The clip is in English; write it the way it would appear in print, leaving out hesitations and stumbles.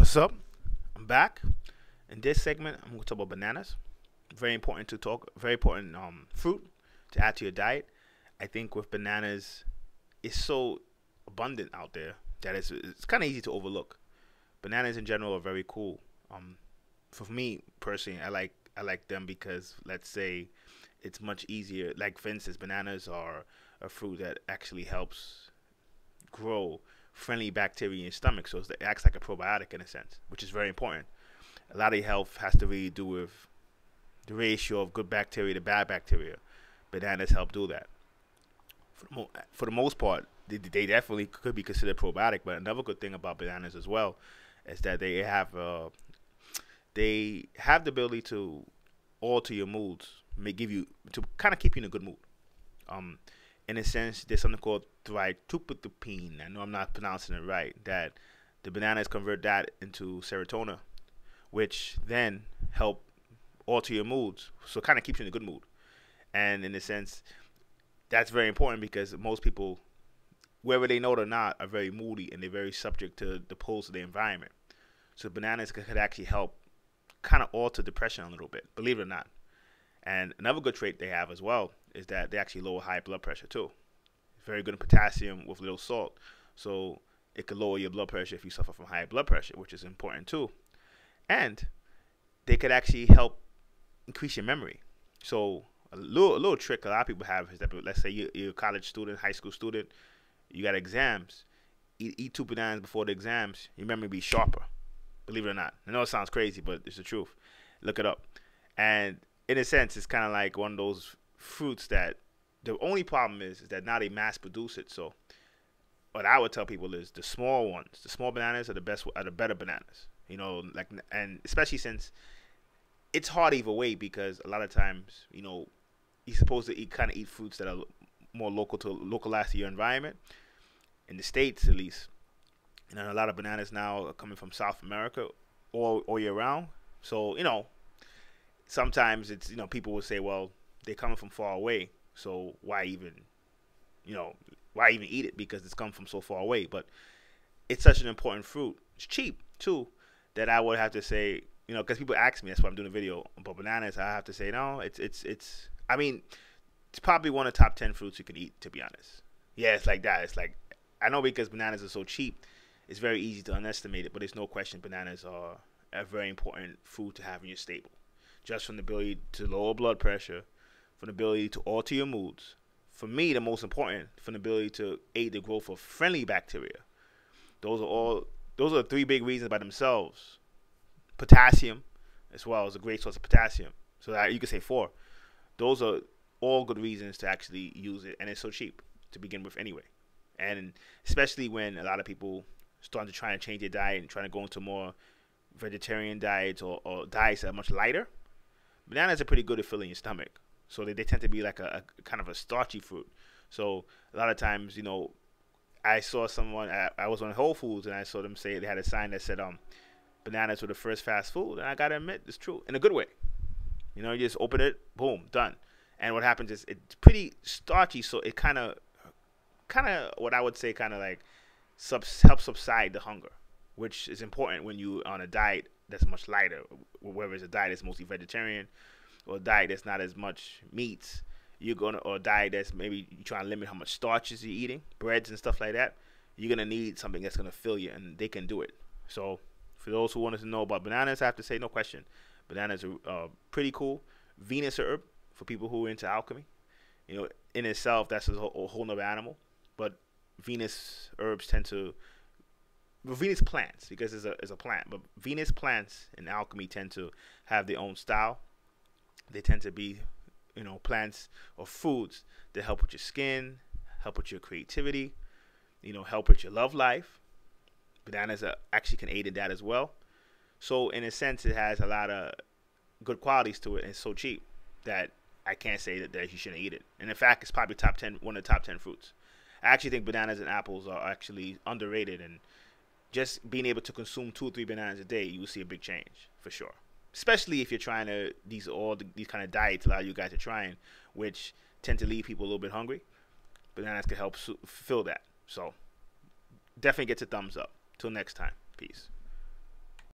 What's up? I'm back. In this segment, I'm going to talk about bananas. Very important to talk. Very important fruit to add to your diet. I think with bananas, it's so abundant out there that it's kind of easy to overlook. Bananas in general are very cool. Um, for me personally, I like them because let's say it's much easier. Like for instance, bananas are a fruit that actually helps grow friendly bacteria in your stomach, so it acts like a probiotic in a sense, which is very important. A lot of your health has to really do with the ratio of good bacteria to bad bacteria. Bananas help do that. For the most part, they definitely could be considered probiotic. But another good thing about bananas as well is that they have the ability to alter your moods, may give you to kind of keep you in a good mood. Um, in a sense, there's something called tryptophan. I know I'm not pronouncing it right. That the bananas convert that into serotonin, which then help alter your moods. So it kind of keeps you in a good mood. And in a sense, that's very important because most people, whether they know it or not, are very moody and they're very subject to the pulls of the environment. So bananas could actually help kind of alter depression a little bit, believe it or not. And another good trait they have as well is that they actually lower high blood pressure too. Very good in potassium with little salt. So it could lower your blood pressure if you suffer from high blood pressure, which is important too. And they could actually help increase your memory. So a little trick a lot of people have is that, let's say you're a college student, high school student, you got exams, eat two bananas before the exams, your memory be sharper. Believe it or not. I know it sounds crazy, but it's the truth. Look it up. And in a sense, it's kind of like one of those fruits that the only problem is that now they mass produce it. So what I would tell people is the small ones, the small bananas are the better bananas. Like, and especially since it's hard either way because a lot of times, you're supposed to eat fruits that are more localized to your environment. In the States, at least, a lot of bananas now are coming from South America all year round. So, sometimes people will say, well, they're coming from far away, so why even eat it because it's come from so far away? But it's such an important fruit. It's cheap too, that I would have to say, because people ask me, that's why I'm doing a video about bananas. I have to say no. It's. I mean, it's probably one of the top 10 fruits you can eat. To be honest, yeah, it's like that. It's like I know because bananas are so cheap, it's very easy to underestimate it. But there's no question bananas are a very important food to have in your stable, just from the ability to lower blood pressure, from the ability to alter your moods. For me, the most important, from the ability to aid the growth of friendly bacteria. Those are the three big reasons by themselves. Potassium, as well, is a great source of potassium. So that you could say four. Those are all good reasons to actually use it, and it's so cheap to begin with anyway. And especially when a lot of people starting to try and change their diet and trying to go into more vegetarian diets or diets that are much lighter, bananas are pretty good at filling your stomach. So they tend to be like a kind of a starchy fruit. So a lot of times, I saw someone, I was on Whole Foods and I saw them say they had a sign that said, bananas were the first fast food. And I got to admit, it's true in a good way. You just open it, boom, done. And what happens is it's pretty starchy. So it kind of what I would say kind of like helps subside the hunger, which is important when you on a diet that's much lighter, whether it's a diet that's mostly vegetarian or a diet that's not as much meats, or a diet that's maybe you trying to limit how much starches you're eating, breads and stuff like that. You're gonna need something that's gonna fill you, and they can do it. So for those who wanted to know about bananas, I have to say no question, bananas are pretty cool. Venus herb for people who are into alchemy. In itself, that's a whole nother animal. But Venus herbs Venus plants, because it's a plant, but Venus plants in alchemy tend to have their own style. They tend to be, plants or foods that help with your skin, help with your creativity, help with your love life. Bananas actually can aid in that as well. So in a sense, it has a lot of good qualities to it, and it's so cheap that I can't say that you shouldn't eat it. And in fact, it's probably one of the top 10 fruits. I actually think bananas and apples are actually underrated, and just being able to consume 2 or 3 bananas a day, you will see a big change for sure. Especially if you're trying these kind of diets a lot of you guys are trying, which tend to leave people a little bit hungry. Bananas can help fill that. So definitely get a thumbs up. Till next time, peace.